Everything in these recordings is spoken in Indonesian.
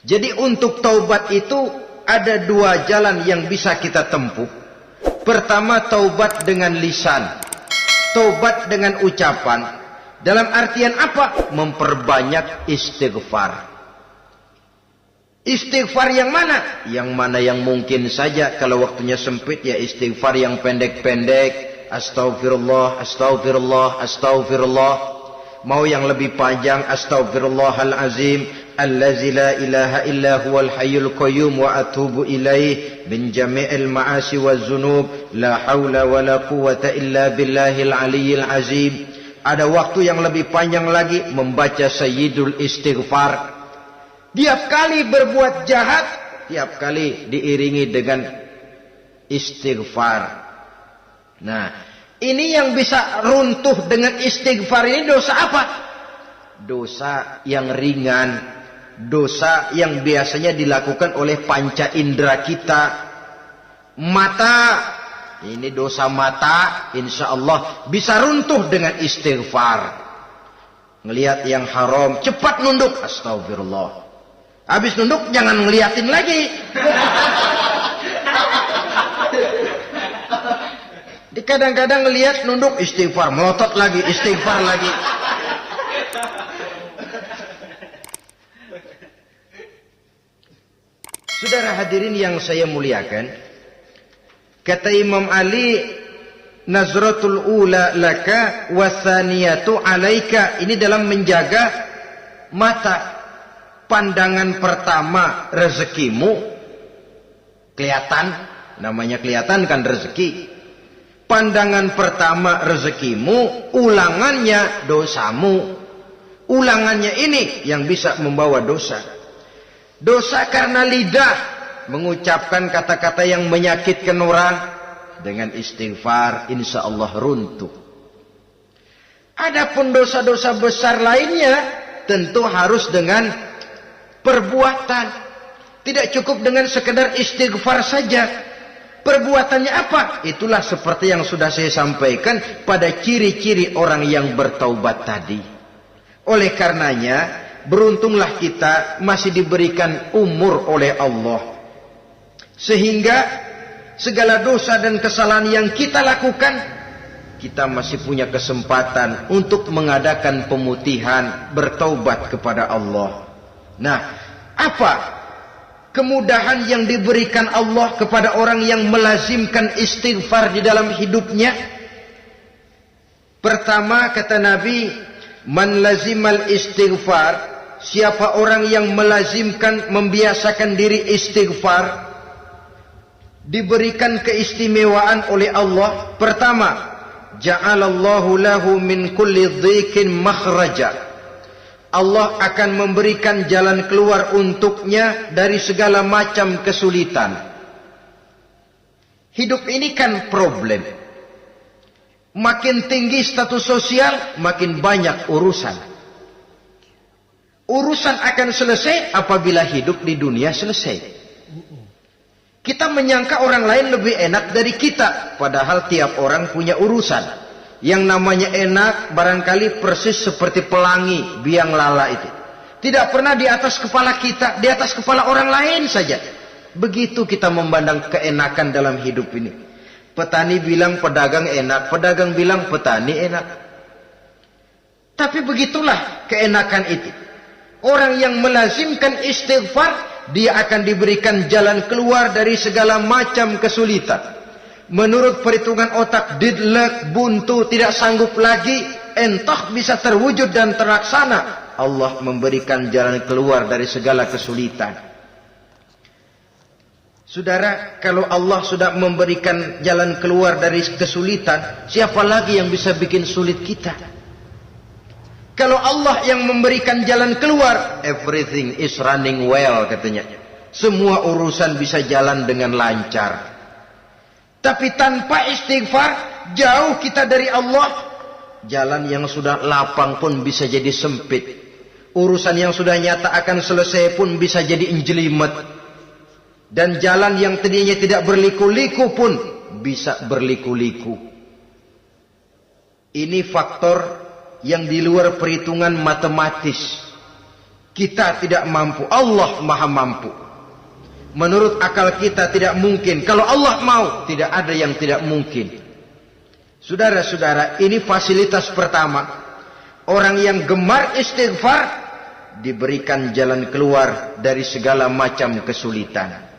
Jadi untuk taubat itu ada dua jalan yang bisa kita tempuh. Pertama, taubat dengan lisan, taubat dengan ucapan. Dalam artian apa? Memperbanyak istighfar. Istighfar yang mana? Yang mana yang mungkin saja. Kalau waktunya sempit ya istighfar yang pendek-pendek. Astaghfirullah, astaghfirullah, astaghfirullah. Mau yang lebih panjang, astaghfirullahalazim allazi la ilaha illa huwal hayyul qayyum wa atubu ilaih min jami'il ma'asi waz zunub la haula wala quwwata illa billahil aliyyil azim. Ada waktu yang lebih panjang lagi membaca sayyidul istighfar. Tiap kali berbuat jahat, tiap kali diiringi dengan istighfar. Nah, ini yang bisa runtuh dengan istighfar ini dosa apa? Dosa yang ringan, dosa yang biasanya dilakukan oleh panca indera kita. Mata, ini dosa mata, insya Allah bisa runtuh dengan istighfar. Ngelihat yang haram, cepat nunduk, astagfirullah. Habis nunduk jangan ngeliatin lagi. Kadang-kadang ngelihat nunduk istighfar, melotot lagi, istighfar lagi. Saudara hadirin yang saya muliakan, kata Imam Ali, nazratul ula laka wasaniyatu alaika. Ini dalam menjaga mata. Pandangan pertama rezekimu kelihatan, namanya kelihatan kan rezeki. Pandangan pertama rezekimu, ulangannya dosamu. Ulangannya ini yang bisa membawa dosa. Dosa karena lidah, mengucapkan kata-kata yang menyakitkan orang. Dengan istighfar insya Allah runtuh. Adapun dosa-dosa besar lainnya tentu harus dengan perbuatan. Tidak cukup dengan sekedar istighfar saja. Perbuatannya apa? Itulah seperti yang sudah saya sampaikan pada ciri-ciri orang yang bertaubat tadi. Oleh karenanya, beruntunglah kita masih diberikan umur oleh Allah. Sehingga segala dosa dan kesalahan yang kita lakukan, kita masih punya kesempatan untuk mengadakan pemutihan, bertaubat kepada Allah. Nah, apa kemudahan yang diberikan Allah kepada orang yang melazimkan istighfar di dalam hidupnya? Pertama kata Nabi, man lazimal istighfar, siapa orang yang melazimkan, membiasakan diri istighfar, diberikan keistimewaan oleh Allah. Pertama, ja'alallahu lahu min kulli dhiqin makhraja. Allah akan memberikan jalan keluar untuknya dari segala macam kesulitan. Hidup ini kan problem. Makin tinggi status sosial, makin banyak urusan. Urusan akan selesai apabila hidup di dunia selesai. Kita menyangka orang lain lebih enak dari kita, padahal tiap orang punya urusan. Yang namanya enak barangkali persis seperti pelangi biang lala itu. Tidak pernah di atas kepala kita, di atas kepala orang lain saja. Begitu kita memandang keenakan dalam hidup ini. Petani bilang pedagang enak, pedagang bilang petani enak. Tapi begitulah keenakan itu. Orang yang melazimkan istighfar, dia akan diberikan jalan keluar dari segala macam kesulitan. Menurut perhitungan otak, deadlock, buntu, tidak sanggup lagi, entah bisa terwujud dan terlaksana. Allah memberikan jalan keluar dari segala kesulitan. Saudara, kalau Allah sudah memberikan jalan keluar dari kesulitan, siapa lagi yang bisa bikin sulit kita? Kalau Allah yang memberikan jalan keluar, everything is running well katanya. Semua urusan bisa jalan dengan lancar. Tapi tanpa istighfar, jauh kita dari Allah. Jalan yang sudah lapang pun bisa jadi sempit. Urusan yang sudah nyata akan selesai pun bisa jadi menjelimet. Dan jalan yang tadinya tidak berliku-liku pun bisa berliku-liku. Ini faktor yang di luar perhitungan matematis. Kita tidak mampu, Allah maha mampu. Menurut akal kita tidak mungkin. Kalau Allah mau, tidak ada yang tidak mungkin. Saudara-saudara, ini fasilitas pertama. Orang yang gemar istighfar diberikan jalan keluar dari segala macam kesulitan.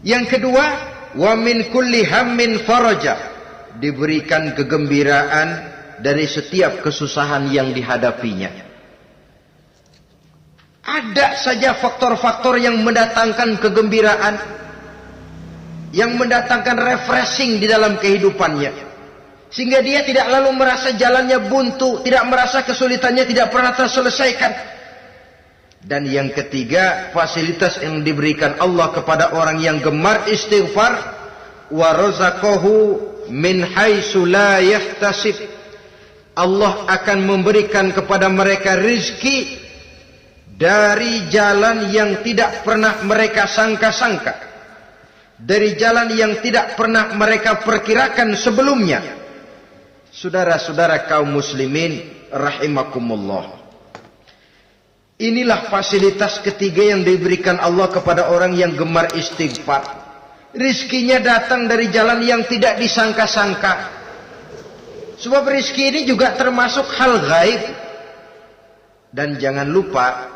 Yang kedua, wa min kulli hammin faraja, diberikan kegembiraan dari setiap kesusahan yang dihadapinya. Ada saja faktor-faktor yang mendatangkan kegembiraan, yang mendatangkan refreshing di dalam kehidupannya, sehingga dia tidak lalu merasa jalannya buntu, tidak merasa kesulitannya tidak pernah terselesaikan. Dan yang ketiga, fasilitas yang diberikan Allah kepada orang yang gemar istighfar, wa razaqahu min haitsu la yahtasib, Allah akan memberikan kepada mereka rizki dari jalan yang tidak pernah mereka sangka-sangka, dari jalan yang tidak pernah mereka perkirakan sebelumnya. Saudara-saudara kaum muslimin rahimakumullah, inilah fasilitas ketiga yang diberikan Allah kepada orang yang gemar istighfar. Rizkinya datang dari jalan yang tidak disangka-sangka. Sebab rizki ini juga termasuk hal gaib. Dan jangan lupa,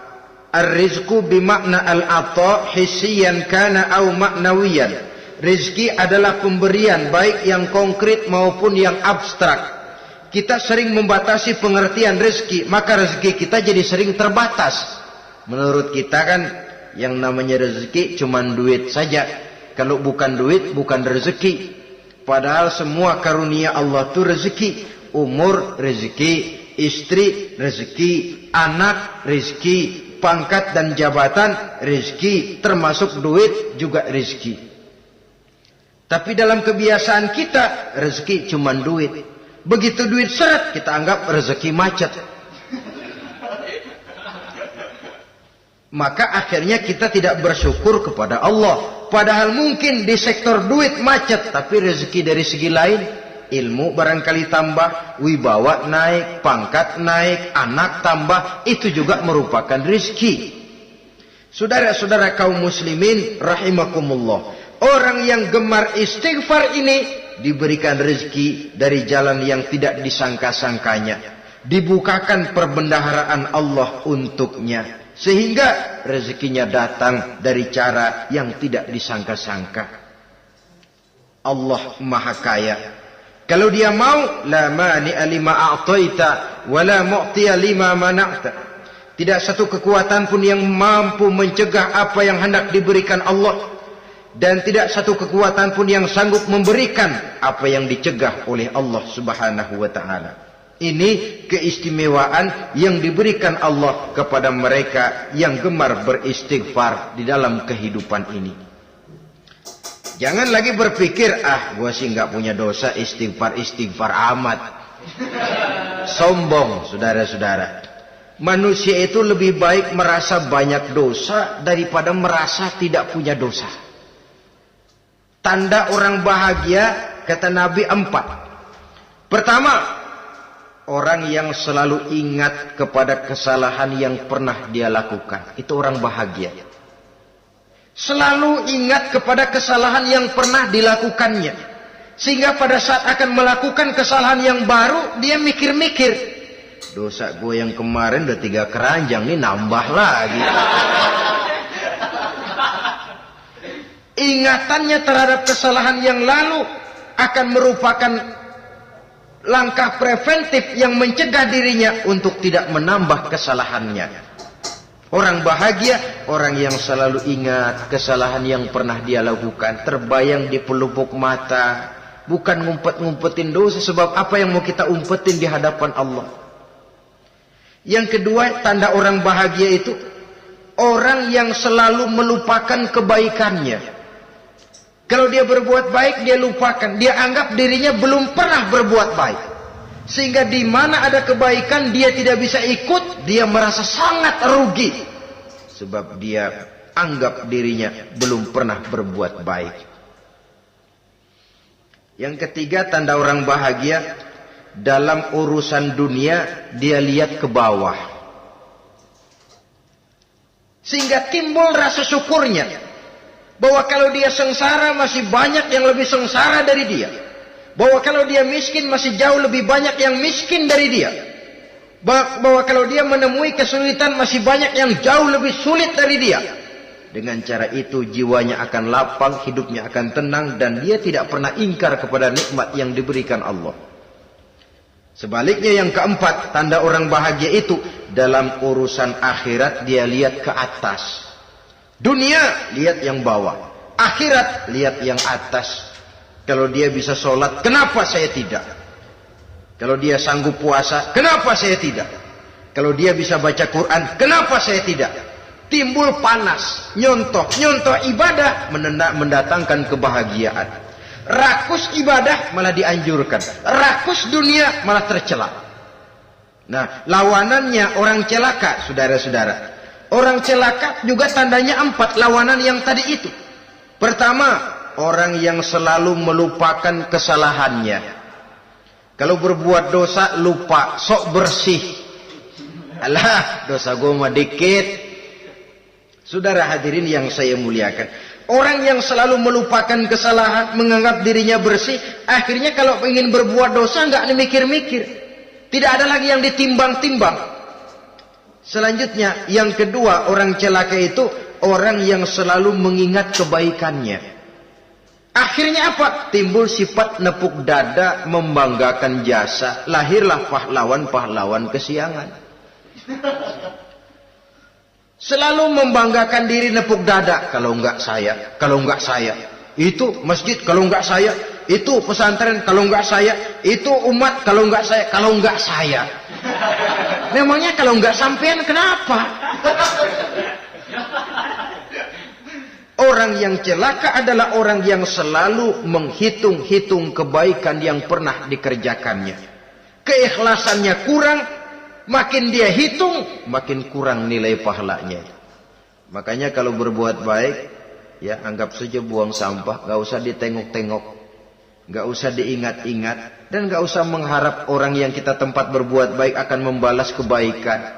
ar-rizqu bimakna al-ata hissiyan kana au ma'nawiyan. Rizki adalah pemberian baik yang konkret maupun yang abstrak. Kita sering membatasi pengertian rezeki, maka rezeki kita jadi sering terbatas. Menurut kita kan yang namanya rezeki cuma duit saja. Kalau bukan duit bukan rezeki. Padahal semua karunia Allah itu rezeki. Umur rezeki, istri rezeki, anak rezeki, pangkat dan jabatan rezeki, termasuk duit juga rezeki. Tapi dalam kebiasaan kita rezeki cuma duit. Begitu duit seret kita anggap rezeki macet. Maka akhirnya kita tidak bersyukur kepada Allah. Padahal mungkin di sektor duit macet, tapi rezeki dari segi lain, ilmu barangkali tambah, wibawa naik, pangkat naik, anak tambah, itu juga merupakan rezeki. Saudara-saudara kaum muslimin rahimakumullah, orang yang gemar istighfar ini diberikan rezeki dari jalan yang tidak disangka-sangkanya, dibukakan perbendaharaan Allah untuknya, sehingga rezekinya datang dari cara yang tidak disangka-sangka. Allah maha kaya. Kalau dia mau, la mani'a lima a'taita wa la mu'tiya lima mana'ta. Tidak satu kekuatan pun yang mampu mencegah apa yang hendak diberikan Allah, dan tidak satu kekuatan pun yang sanggup memberikan apa yang dicegah oleh Allah Subhanahu wa taala. Ini keistimewaan yang diberikan Allah kepada mereka yang gemar beristighfar di dalam kehidupan ini. Jangan lagi berpikir, gua sih nggak punya dosa, istighfar amat. Sombong, saudara-saudara. Manusia itu lebih baik merasa banyak dosa daripada merasa tidak punya dosa. Tanda orang bahagia, kata Nabi, 4. Pertama, orang yang selalu ingat kepada kesalahan yang pernah dia lakukan. Itu orang bahagia. Selalu ingat kepada kesalahan yang pernah dilakukannya. Sehingga pada saat akan melakukan kesalahan yang baru, dia mikir-mikir. Dosa gue yang kemarin udah 3 keranjang, nih nambah lagi. Ingatannya terhadap kesalahan yang lalu akan merupakan langkah preventif yang mencegah dirinya untuk tidak menambah kesalahannya. Orang bahagia, orang yang selalu ingat kesalahan yang pernah dia lakukan, terbayang di pelupuk mata, bukan ngumpet-ngumpetin dosa. Sebab apa yang mau kita umpetin di hadapan Allah? Yang kedua, tanda orang bahagia itu orang yang selalu melupakan kebaikannya. Kalau dia berbuat baik, dia lupakan. Dia anggap dirinya belum pernah berbuat baik. Sehingga di mana ada kebaikan, dia tidak bisa ikut. Dia merasa sangat rugi. Sebab dia anggap dirinya belum pernah berbuat baik. Yang ketiga, tanda orang bahagia, dalam urusan dunia, dia lihat ke bawah. Sehingga timbul rasa syukurnya. Bahwa kalau dia sengsara masih banyak yang lebih sengsara dari dia. Bahwa kalau dia miskin masih jauh lebih banyak yang miskin dari dia. Bahwa kalau dia menemui kesulitan masih banyak yang jauh lebih sulit dari dia. Dengan cara itu jiwanya akan lapang, hidupnya akan tenang, dan dia tidak pernah ingkar kepada nikmat yang diberikan Allah. Sebaliknya yang keempat, tanda orang bahagia itu dalam urusan akhirat dia lihat ke atas. Dunia lihat yang bawah, akhirat lihat yang atas. Kalau dia bisa sholat, kenapa saya tidak? Kalau dia sanggup puasa, kenapa saya tidak? Kalau dia bisa baca Quran, kenapa saya tidak? Timbul panas, nyontoh ibadah mendatangkan kebahagiaan. Rakus ibadah malah dianjurkan, rakus dunia malah tercela. Nah, lawanannya orang celaka, saudara-saudara. Orang celaka juga tandanya 4 lawanan yang tadi itu. Pertama, orang yang selalu melupakan kesalahannya. Kalau berbuat dosa lupa, sok bersih. Alah, dosa gue mah dikit. Saudara hadirin yang saya muliakan, orang yang selalu melupakan kesalahan, menganggap dirinya bersih, akhirnya kalau ingin berbuat dosa nggak mikir-mikir. Tidak ada lagi yang ditimbang-timbang. Selanjutnya, yang kedua, orang celaka itu orang yang selalu mengingat kebaikannya. Akhirnya apa? Timbul sifat nepuk dada, membanggakan jasa. Lahirlah pahlawan-pahlawan kesiangan. Selalu membanggakan diri, nepuk dada. Kalau enggak saya, kalau enggak saya. Itu masjid, kalau enggak saya. Itu pesantren, kalau enggak saya. Itu umat, kalau enggak saya. Kalau enggak saya. Memangnya kalau enggak sampean kenapa? Orang yang celaka adalah orang yang selalu menghitung-hitung kebaikan yang pernah dikerjakannya. Keikhlasannya kurang, makin dia hitung, makin kurang nilai pahalanya. Makanya kalau berbuat baik, ya anggap saja buang sampah, gak usah ditengok-tengok, gak usah diingat-ingat, dan gak usah mengharap orang yang kita tempat berbuat baik akan membalas kebaikan.